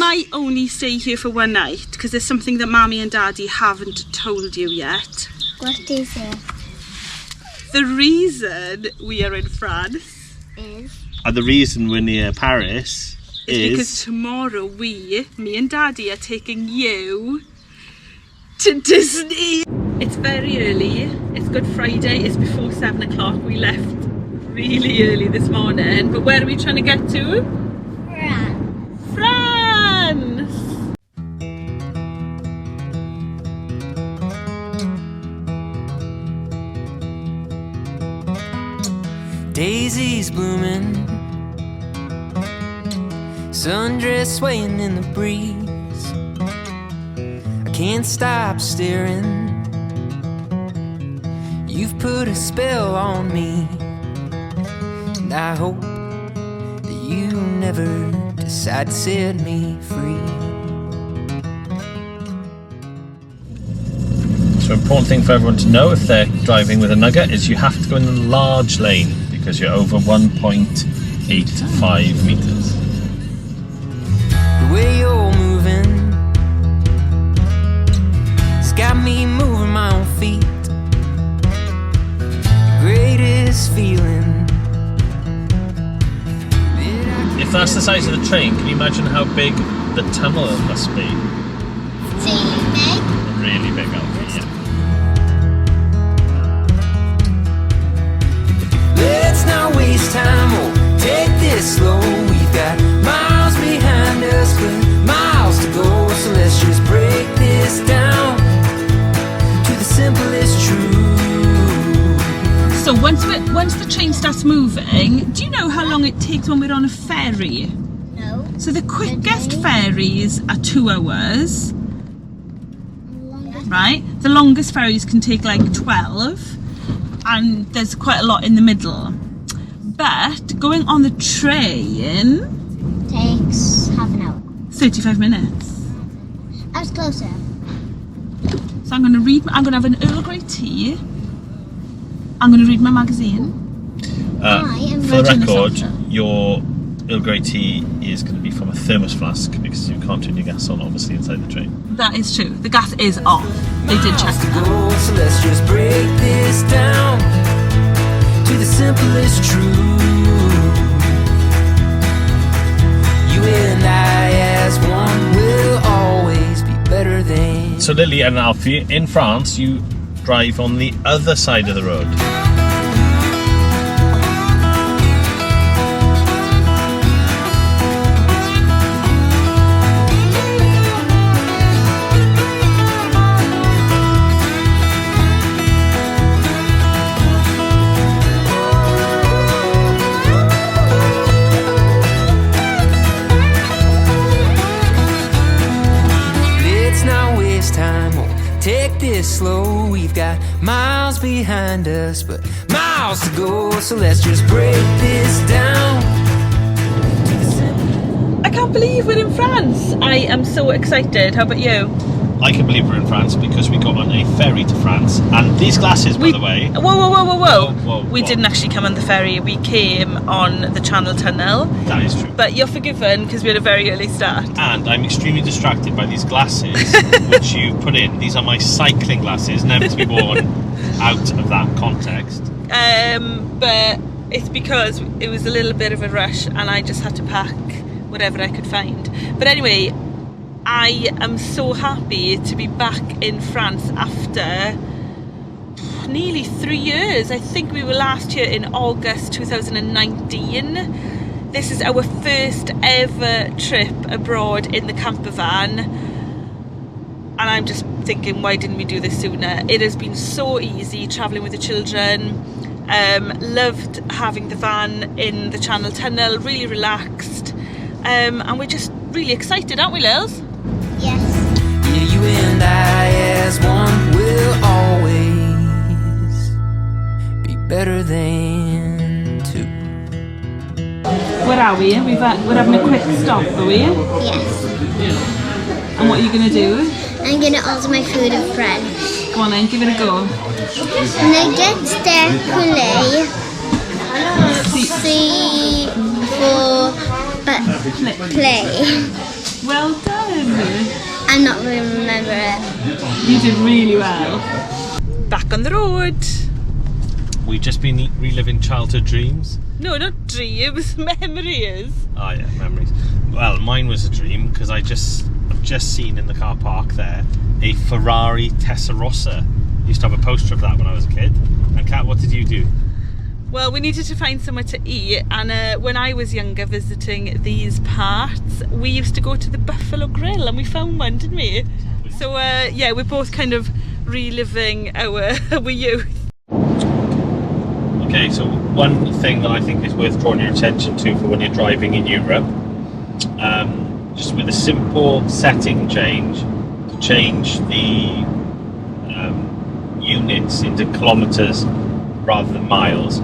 might only stay here for one night because there's something that Mommy and Daddy haven't told you yet. What is it? The reason we are in France Is? And the reason we're near Paris is because tomorrow me and Daddy are taking you to Disney. It's very early. It's Good Friday. It's before 7 o'clock. We left really early this morning. But where are we trying to get to? France! Daisies blooming, sundress swaying in the breeze. I can't stop staring. You've put a spell on me, and I hope that you never decide to set me free. So important thing for everyone to know if they're driving with a Nugget is you have to go in the large lane because you're over 1.85 meters. The way you're moving, it's got me moving my own feet. The greatest feeling. If that's the size of the train, can you imagine how big the tunnel must be? Big? Really big, yeah. Let's not waste time, oh, take this slow. We've got miles behind us, but miles to go. So let's just break this down to the simplest truth. So once the train starts moving, do you know how long it takes when we're on a ferry? No. So the quickest ferries are 2 hours, right? The longest ferries can take like 12, and there's quite a lot in the middle. But going on the train Takes half an hour. 35 minutes. I was closer. So I'm going to have an Earl Grey tea. I'm going to read my magazine. For the record, your Earl Grey tea is going to be from a thermos flask because you can't turn your gas on, obviously, inside the train. That is true. The gas is off. They did check that. So let's just break this down to the simplest truth. You and I as one will always be better than. So Lily and Alfie, in France, you drive on the other side of the road. Take this slow, we've got miles behind us, but miles to go, so let's just break this down. I can't believe we're in France. I am so excited. How about you? I can believe we're in France because we got on a ferry to France, and these glasses, by the way. Whoa. We didn't actually come on the ferry. We came on the Channel Tunnel. That is true. But you're forgiven because we had a very early start. And I'm extremely distracted by these glasses which you put in. These are my cycling glasses, never to be worn out of that context. But it's because it was a little bit of a rush and I just had to pack whatever I could find. But anyway, I am so happy to be back in France after nearly 3 years. I think we were last here in August 2019. This is our first ever trip abroad in the campervan. And I'm just thinking, why didn't we do this sooner? It has been so easy travelling with the children. Loved having the van in the Channel Tunnel, really relaxed. And we're just really excited, aren't we, Lils? Yes. Yeah, you and I as one will always be better than two. Where are we? We're having a quick stop, are we? Yes. And what are you going to do? I'm gonna order my food in French. Go on then, give it a go. Nuggets de poulet. C for play. Well done. I'm not going to remember it. You did really well. Back on the road. We've just been reliving childhood dreams. No, not dreams, memories. Oh yeah, memories. Well, mine was a dream because I've just seen in the car park there a Ferrari Testarossa. Used to have a poster of that when I was a kid. And Kat, what did you do? Well, we needed to find somewhere to eat, and when I was younger visiting these parts, we used to go to the Buffalo Grill, and we found one, didn't we? So yeah, we're both kind of reliving our youth. Okay, so one thing that I think is worth drawing your attention to for when you're driving in Europe, just with a simple setting change, to change the units into kilometres rather than miles.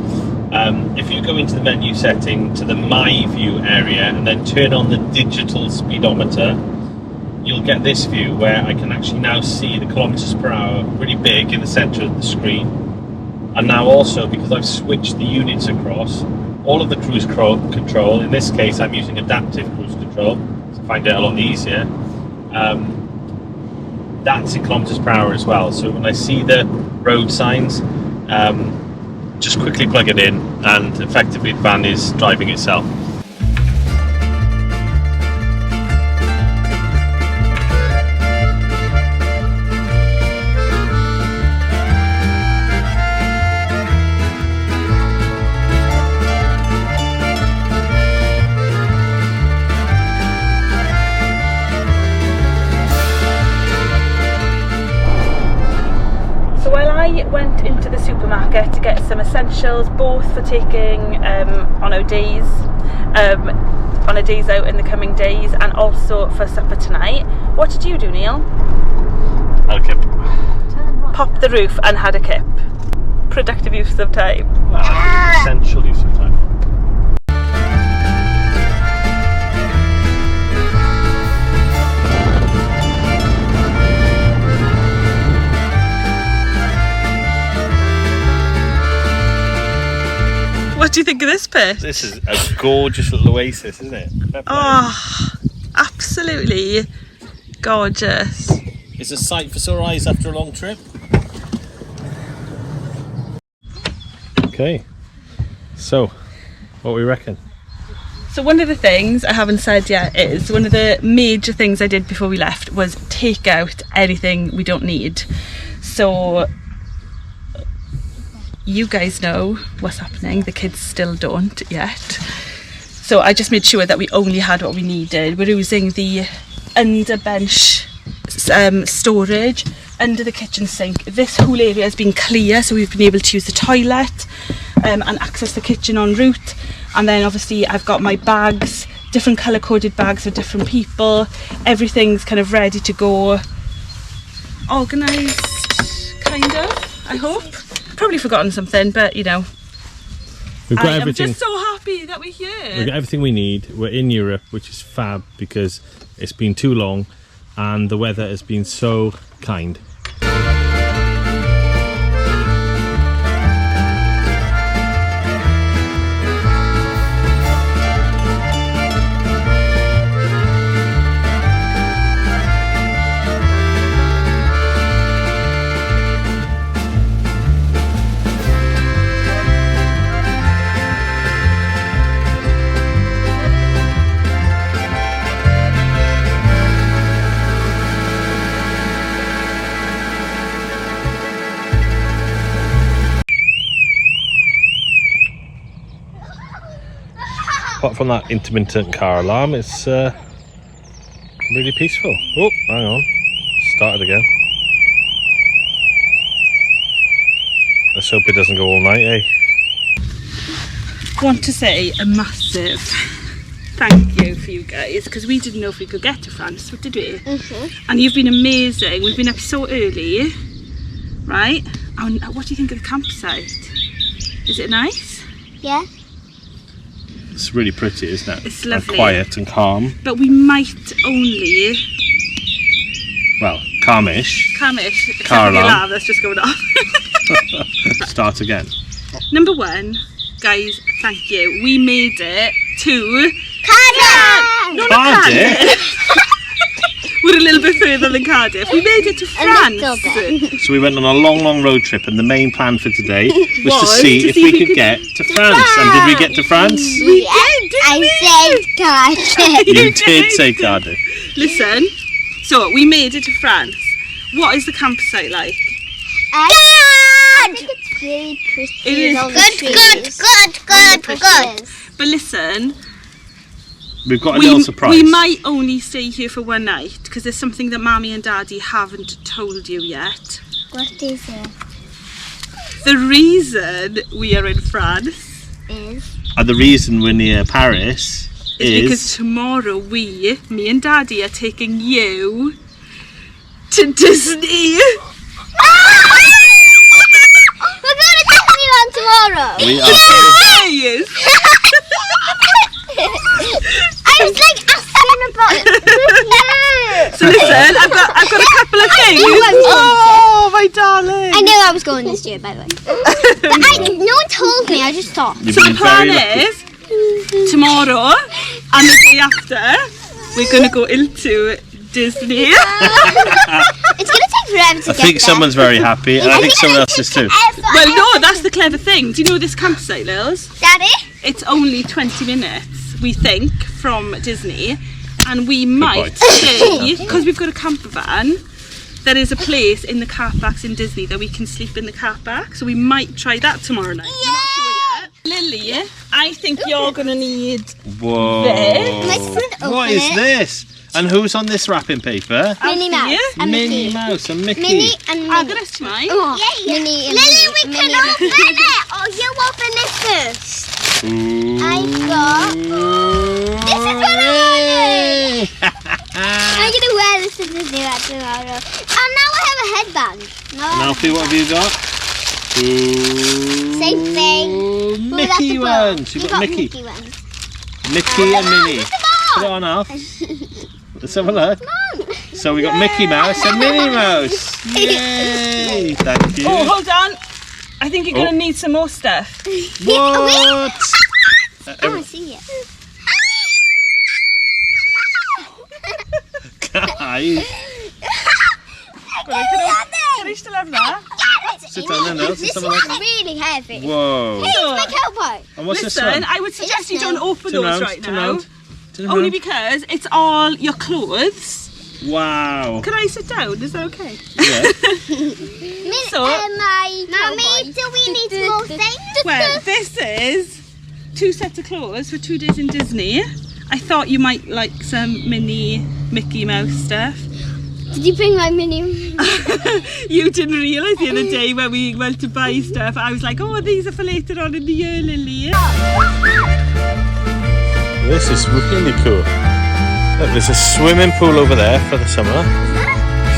If you go into the menu setting to the My View area and then turn on the digital speedometer, you'll get this view where I can actually now see the kilometres per hour really big in the centre of the screen. And now also, because I've switched the units across, all of the cruise control, in this case I'm using adaptive cruise control to find it a lot easier, that's in kilometres per hour as well. So when I see the road signs, just quickly plug it in and effectively the van is driving itself. I went into the supermarket to get some essentials, both for taking on our days, on our days out in the coming days, and also for supper tonight. What did you do, Neil? Had a kip. Popped the roof and had a kip. Productive use of time. Essential use of time. What do you think of this bit? This is a gorgeous little oasis, isn't it? Oh, absolutely gorgeous. It's a sight for sore eyes after a long trip. Okay, so what we reckon? So one of the things I haven't said yet is one of the major things I did before we left was take out anything we don't need. So you guys know what's happening, the kids still don't yet. So I just made sure that we only had what we needed. We're using the underbench storage under the kitchen sink. This whole area has been clear, so we've been able to use the toilet and access the kitchen en route. And then obviously I've got my bags, different colour coded bags for different people. Everything's kind of ready to go, organised kind of, I hope. Probably forgotten something, but you know, We've got I'm everything. just so happy that we're here. We've got everything we need. We're in Europe, which is fab because it's been too long and the weather has been so kind. Apart from that intermittent car alarm, it's really peaceful. Oh, hang on. Started again. Let's hope it doesn't go all night, eh? Want to say a massive thank you for you guys, because we didn't know if we could get to France, what did we? And you've been amazing. We've been up so early, right? And what do you think of the campsite? Is it nice? Yeah. It's really pretty, isn't it? It's lovely. And quiet and calm. But we might only... Well, calmish. Calmish. Except Car for the alarm. alarm that's just going off. Start again. Number one, guys, thank you. We made it to... Cardiff! No, not Cardiff? Cardiff. bit further than Cardiff. We made it to France. So we went on a long road trip, and the main plan for today was to see if we could get to France. And did we get to France? We did, didn't we? I said Cardiff. You did say Cardiff. Listen, so we made it to France. What is the campsite like? I think it's really pretty. It is Good. But listen, We've got a little surprise. we might only stay here for one night because there's something that Mammy and Daddy haven't told you yet. What is it? The reason we are in France And the reason we're near Paris is because tomorrow me and Daddy are taking you to Disney. We're going to Disneyland tomorrow. We are Yes. I was like asking about it. So listen, I've got a couple of things. Oh, my darling. I knew I was going this year, by the way. No one told me, I just thought. You've So the been plan very lucky. is tomorrow and the day after we're going to go into Disney. It's going to take forever to I get think there. someone's very happy, and I think someone else is too. Well, no, that's the clever thing. Do you know this campsite, Lils? Daddy? It's only 20 minutes, we think, from Disney. And we point. might stay, because we've got a campervan, there is a place in the car parks in Disney that we can sleep in the car park. So we might try that tomorrow night. We're not sure yet. Lily, I think you're going to need Whoa. What is this? And who's on this wrapping paper? Minnie Mouse. And Minnie Mickey. Mouse and Mickey. Minnie and Minnie. I'll get us tonight. Oh, Minnie and Lily, we can open it. Oh, you open it first. I've got... This is what I wanted. I'm going to wear this to Disneyland tomorrow. And now I have a headband. And Alfie, what have you got? Same thing. Mickey ones. You've got Mickey. ones. Mickey and Minnie. Put it on, Alf. Let's have a look. So we got Mickey Mouse and Minnie Mouse. Yay! Thank you. Oh, hold on. I think you're going to need some more stuff. What? I want to see it. Guys, Can I still have that? sit down there now. This Let's have a one's look. really heavy. Whoa. Hey, it's my cowboy. And what's this Listen, one? I would suggest you don't open Turn those round, right turn now. round, turn Only round. because it's all your clothes. Wow. Can I sit down? Is that okay? Yeah. So- Mommy, do we need more things? Well, this is 2 sets of clothes for 2 days in Disney. I thought you might like some mini Mickey Mouse stuff. Did you bring my mini? You didn't realise the other day when we went to buy stuff, I was like, oh, these are for later on in the year, Lily. This is really cool. Look, there's a swimming pool over there for the summer.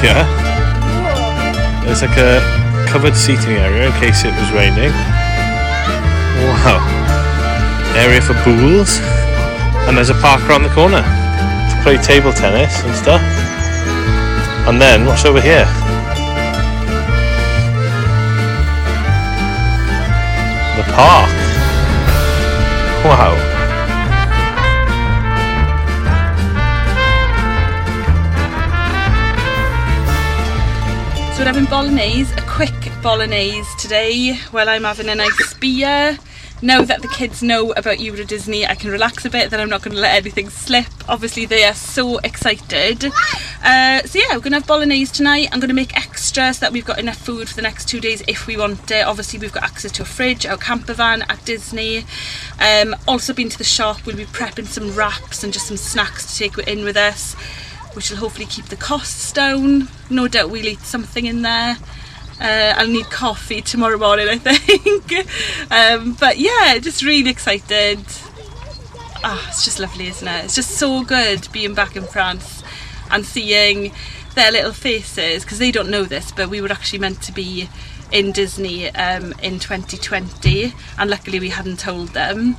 Yeah. There's like a covered seating area in case it was raining. Wow. Area for pools. And there's a park around the corner to play table tennis and stuff. And then, what's over here? The park. Wow. So we're having bolognese, a quick bolognese today while I'm having a nice beer. Now that the kids know about Euro Disney, I can relax a bit, then I'm not going to let anything slip. Obviously they are so excited. So yeah, we're going to have bolognese tonight. I'm going to make extra so that we've got enough food for the next 2 days if we want it. Obviously we've got access to a fridge, our campervan at Disney. Also been to the shop, we'll be prepping some wraps and just some snacks to take in with us, which will hopefully keep the costs down. No doubt we'll eat something in there. I'll need coffee tomorrow morning, I think. But yeah, just really excited. It's just lovely, isn't it? It's just so good being back in France and seeing their little faces, because they don't know this, but we were actually meant to be in Disney in 2020, and luckily we hadn't told them.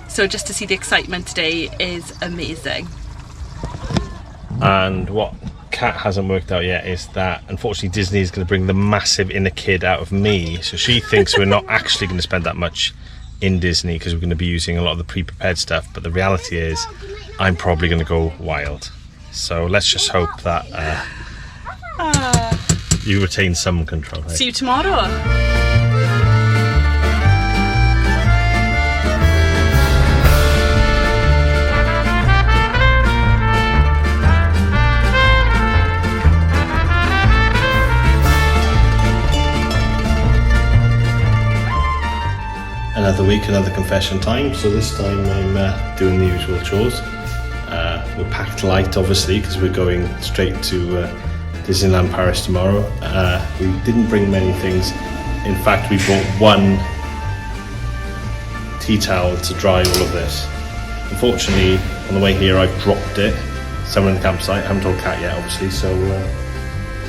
So just to see the excitement today is amazing. And what Kat hasn't worked out yet is that unfortunately Disney is going to bring the massive inner kid out of me, so she thinks we're not actually going to spend that much in Disney because we're going to be using a lot of the pre-prepared stuff, but the reality is I'm probably going to go wild. So let's just hope that you retain some control. See you tomorrow. Another week, another confession time. So this time I'm doing the usual chores. We're packed light, obviously, because we're going straight to Disneyland Paris tomorrow. We didn't bring many things. In fact, we brought one tea towel to dry all of this. Unfortunately, on the way here, I've dropped it somewhere in the campsite. I haven't told Kat yet, obviously, so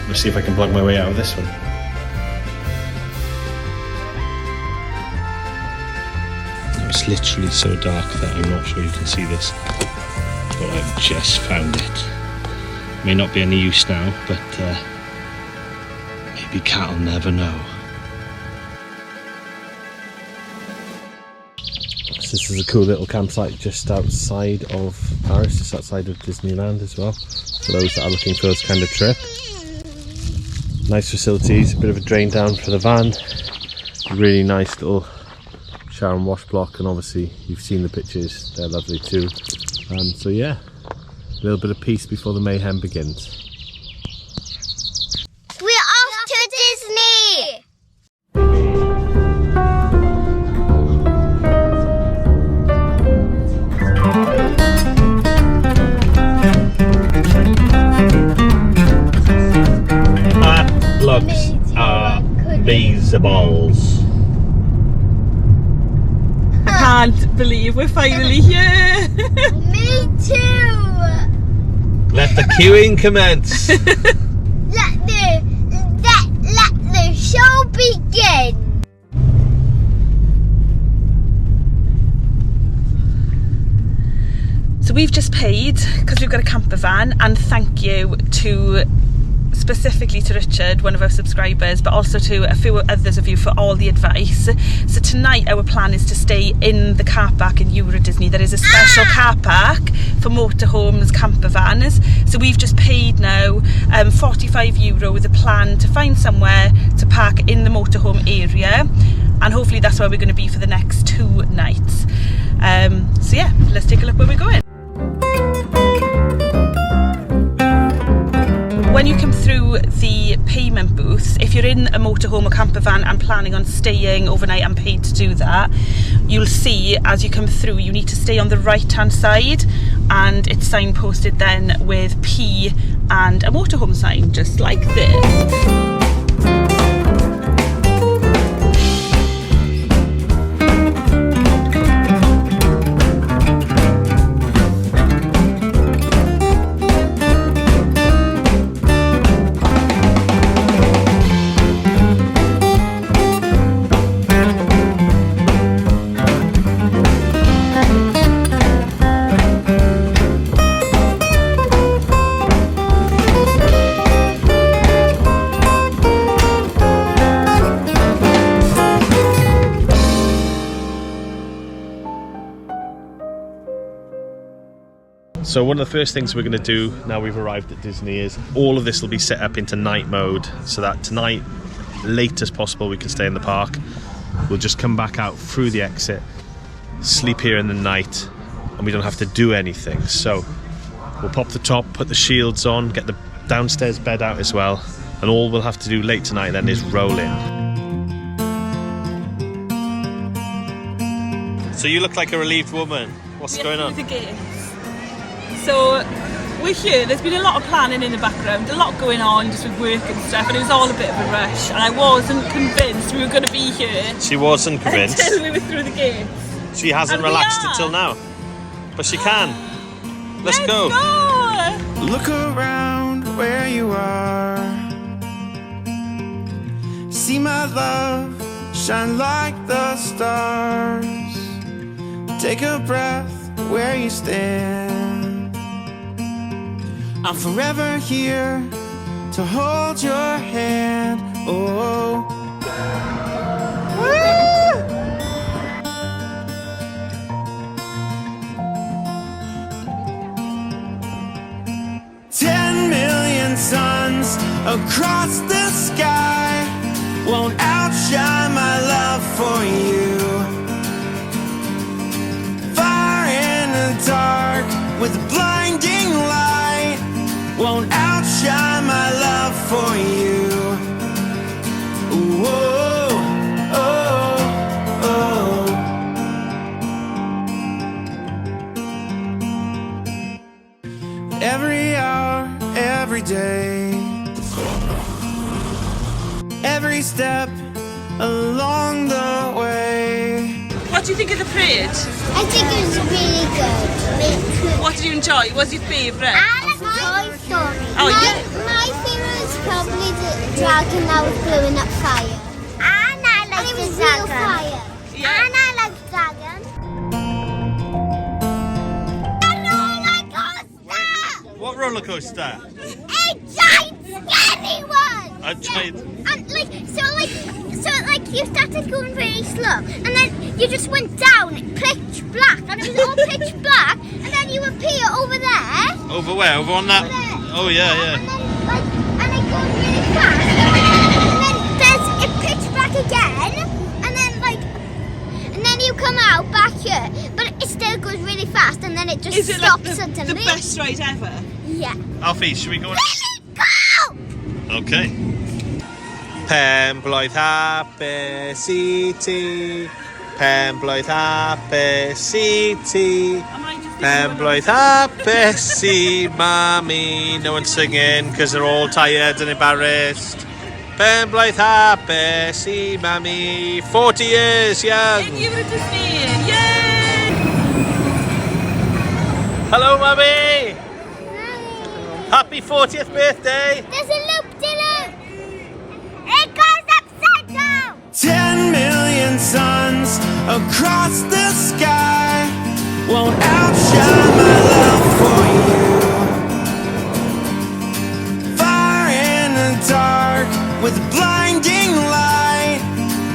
let's see if I can plug my way out of this one. It's literally so dark that I'm not sure you can see this, but I've just found it. May not be any use now, but maybe Kat will never know. So this is a cool little campsite just outside of Paris, just outside of Disneyland as well, for those that are looking for this kind of trip. Nice facilities, a bit of a drain down for the van, really nice little shower and wash block, and obviously you've seen the pictures, they're lovely too. So yeah, a little bit of peace before the mayhem begins. We're off to Disney! That looks amazing. I can't believe we're finally here. Me too! Let the queuing commence. Let the show begin! So we've just paid because we've got a camper van, and thank you to specifically to Richard, one of our subscribers, but also to a few others of you for all the advice. So tonight our plan is to stay in the car park in Euro Disney. There is a special car park for motorhomes, camper vans. So we've just paid now €45 with a plan to find somewhere to park in the motorhome area, and hopefully that's where we're going to be for the next 2 nights. So yeah, let's take a look where we're going. When you come through the payment booths, if you're in a motorhome or camper van and planning on staying overnight and paid to do that, you'll see as you come through you need to stay on the right hand side, and it's signposted then with P and a motorhome sign just like this. So one of the first things we're going to do now we've arrived at Disney is all of this will be set up into night mode, so that tonight, late as possible, we can stay in the park. We'll just come back out through the exit, sleep here in the night, and we don't have to do anything. So we'll pop the top, put the shields on, get the downstairs bed out as well, and all we'll have to do late tonight then is roll in. So you look like a relieved woman. What's going on? So we're here, there's been a lot of planning in the background, a lot going on just with work and stuff, and it was all a bit of a rush, and I wasn't convinced we were going to be here. She wasn't convinced. Until we were through the gates. She hasn't relaxed until now. But she can. Let's go. Look around where you are. See my love shine like the stars. Take a breath where you stand. I'm forever here to hold your hand. Oh. suns across the sky won't outshine my love for you. Fire in the dark with a blinding light won't outshine my love for you. Ooh, oh, oh, oh. Every hour, every day, every step along the way. What do you think of the parade? I think it was really good. What did you enjoy? What was your favourite? I like Toy Story. Oh, my, yeah. my favourite is probably the dragon that was blowing up fire. And I like the dragon. Fire. Yeah. And I like dragon. And roller coaster. What roller coaster? A giant scary one. A giant. And so you started going very slow, and then you just went down pitch black, and it was all pitch black, and then you appear over there. Over where? Over on that? Over there. Oh yeah, yeah. And it goes really fast. And then there's it pitch black again, and then you come out back here, but it still goes really fast, and then it just Is it stops like suddenly. the best ride ever? Yeah. Alfie, should we go on? Go! Okay. Penblwydd hapus i ti, Penblwydd hapus i ti, Am I just Penblwydd hapus i Mummy. No one's singing because they're all tired and embarrassed. Penblwydd hapus i Mummy. 40 years young. in Disney? Yay! Hello, Mummy. Happy 40th birthday. There's a loop-de-loop. It goes upside down. 10 million suns across the sky won't outshine my love for you. Fire in the dark with a blinding light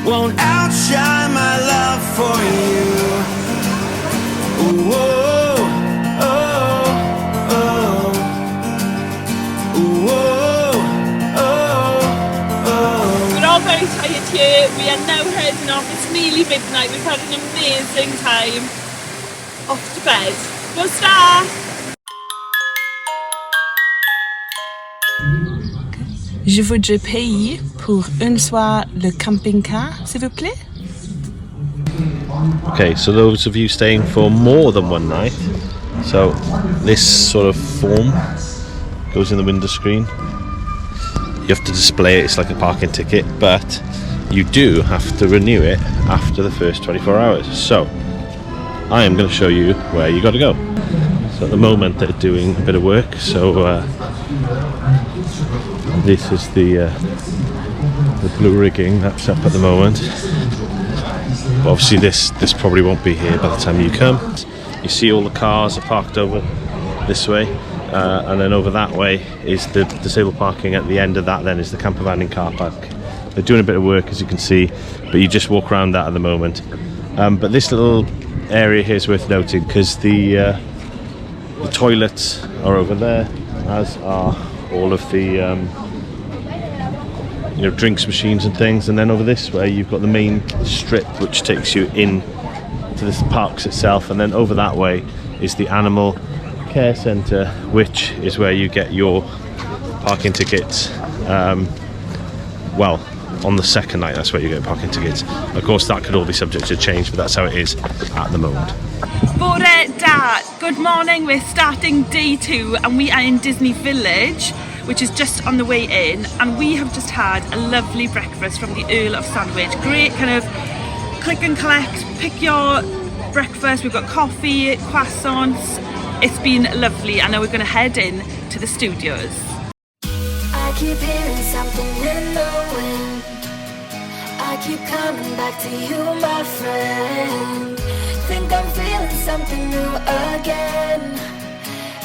won't outshine my love for you. Ooh, oh, oh, oh. Ooh, oh, oh, oh. We're all very tired here. We are now heading off. It's nearly midnight. We've had an amazing time. Off to bed. Go Star! Je voudrais payer pour un soir le camping-car, s'il vous plaît. Okay, so those of you staying for more than one night, so this sort of form goes in the window screen. You have to display it, it's like a parking ticket, but you do have to renew it after the first 24 hours. So I am going to show you where you got to go. So at the moment they're doing a bit of work, so this is the blue rigging that's up at the moment. But obviously this probably won't be here by the time you come. You see all the cars are parked over this way, and then over that way is the disabled parking. At the end of that then is the campervan in car park. They're doing a bit of work, as you can see, but you just walk around that at the moment. But this little area here is worth noting because the toilets are over there, as are all of the drinks machines and things, and then over this way you've got the main strip which takes you in to the parks itself, and then over that way is the animal care centre, which is where you get your parking tickets. Well, on the second night that's where you get parking tickets. Of course that could all be subject to change, but that's how it is at the moment. Bore da, good morning. We're starting day 2 and we are in Disney Village, which is just on the way in, and we have just had a lovely breakfast from the Earl of Sandwich. Great kind of click and collect, pick your breakfast. We've got coffee, croissants. It's been lovely, and now we're going to head in to the studios. I keep hearing something in the wind. I keep coming back to you, my friend. Think I'm feeling something new again.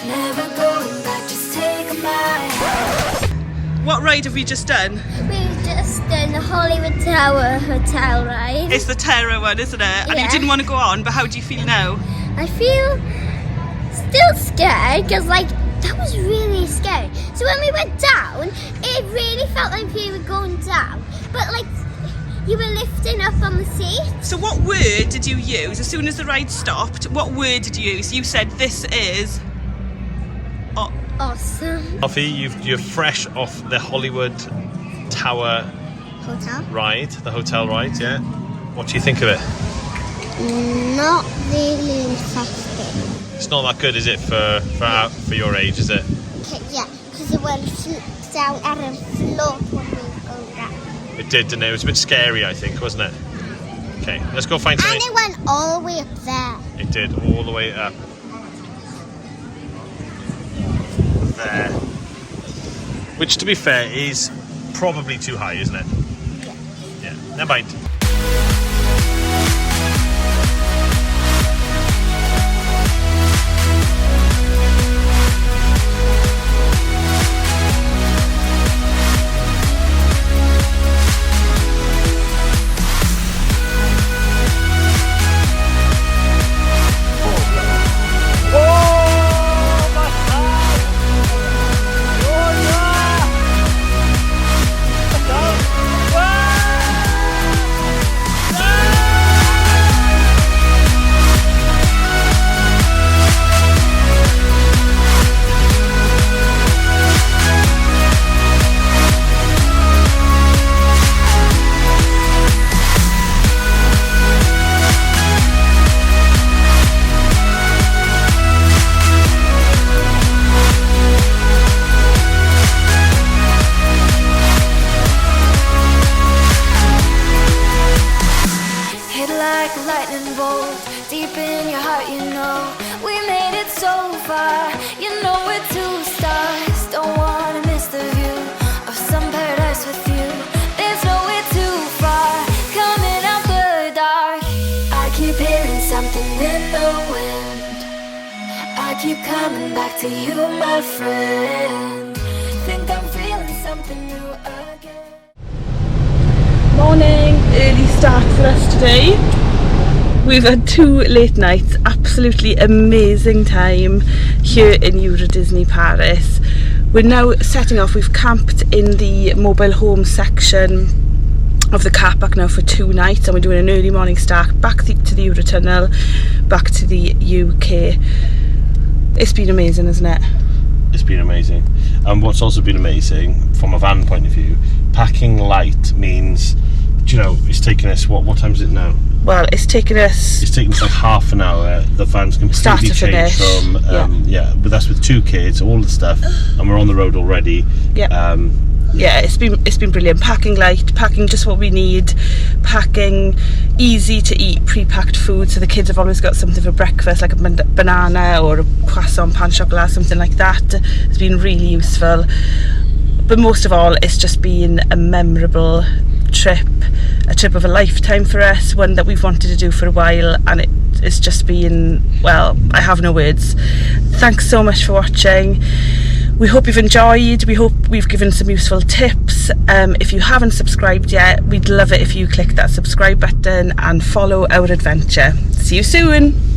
Never going back, just take my hand. What ride have we just done? We've just done the Hollywood Tower hotel ride. It's the terror one, isn't it? And you Yeah. didn't want to go on, but how do you feel now? I feel still scared because that was really scary. So when we went down, really felt like we were going down, but like you were lifting up on the seat. So what word did you use as soon as the ride stopped? What word did you use? You said this is Awesome. Alfie, you're fresh off the Hollywood Tower Hotel? ride, the hotel ride, yeah? What do you think of it? Not really interesting. It's not that good, is it, for your age, is it? Okay, yeah, because it went down and float when we were going down. It did, didn't it? It was a bit scary, I think, wasn't it? Okay, let's go find something. And it went all the way up there. It did, all the way up. There. Which, to be fair, is probably too high, isn't it? Yeah. Yeah, never mind. Deep in your heart, you know we made it so far. You know we're 2 stars. Don't wanna miss the view of some paradise with you. There's nowhere too far. Coming out the dark. I keep hearing something in the wind. I keep coming back to you, my friend. Think I'm feeling something new again. Morning, early start for us today. We've had 2 late nights, absolutely amazing time here in Euro Disney Paris. We're now setting off. We've camped in the mobile home section of the car park now for 2 nights, and we're doing an early morning start back to the Eurotunnel, back to the UK. It's been amazing, isn't it? It's been amazing. And what's also been amazing from a van point of view, packing light means, you know, it's taken us, what time is it now? Well, it's taken us like half an hour. The van's completely changed from but that's with 2 kids, all the stuff, and we're on the road already. Yeah, it's been brilliant. Packing light, packing just what we need, packing easy to eat pre-packed food, so the kids have always got something for breakfast, like a banana or a croissant, pain chocolat, something like that. It's been really useful. But most of all, it's just been a memorable trip, a trip of a lifetime for us, one that we've wanted to do for a while, and it's just been, well, I have no words. Thanks so much for watching. We hope you've enjoyed. We hope we've given some useful tips. If you haven't subscribed yet, we'd love it if you click that subscribe button and follow our adventure. See you soon.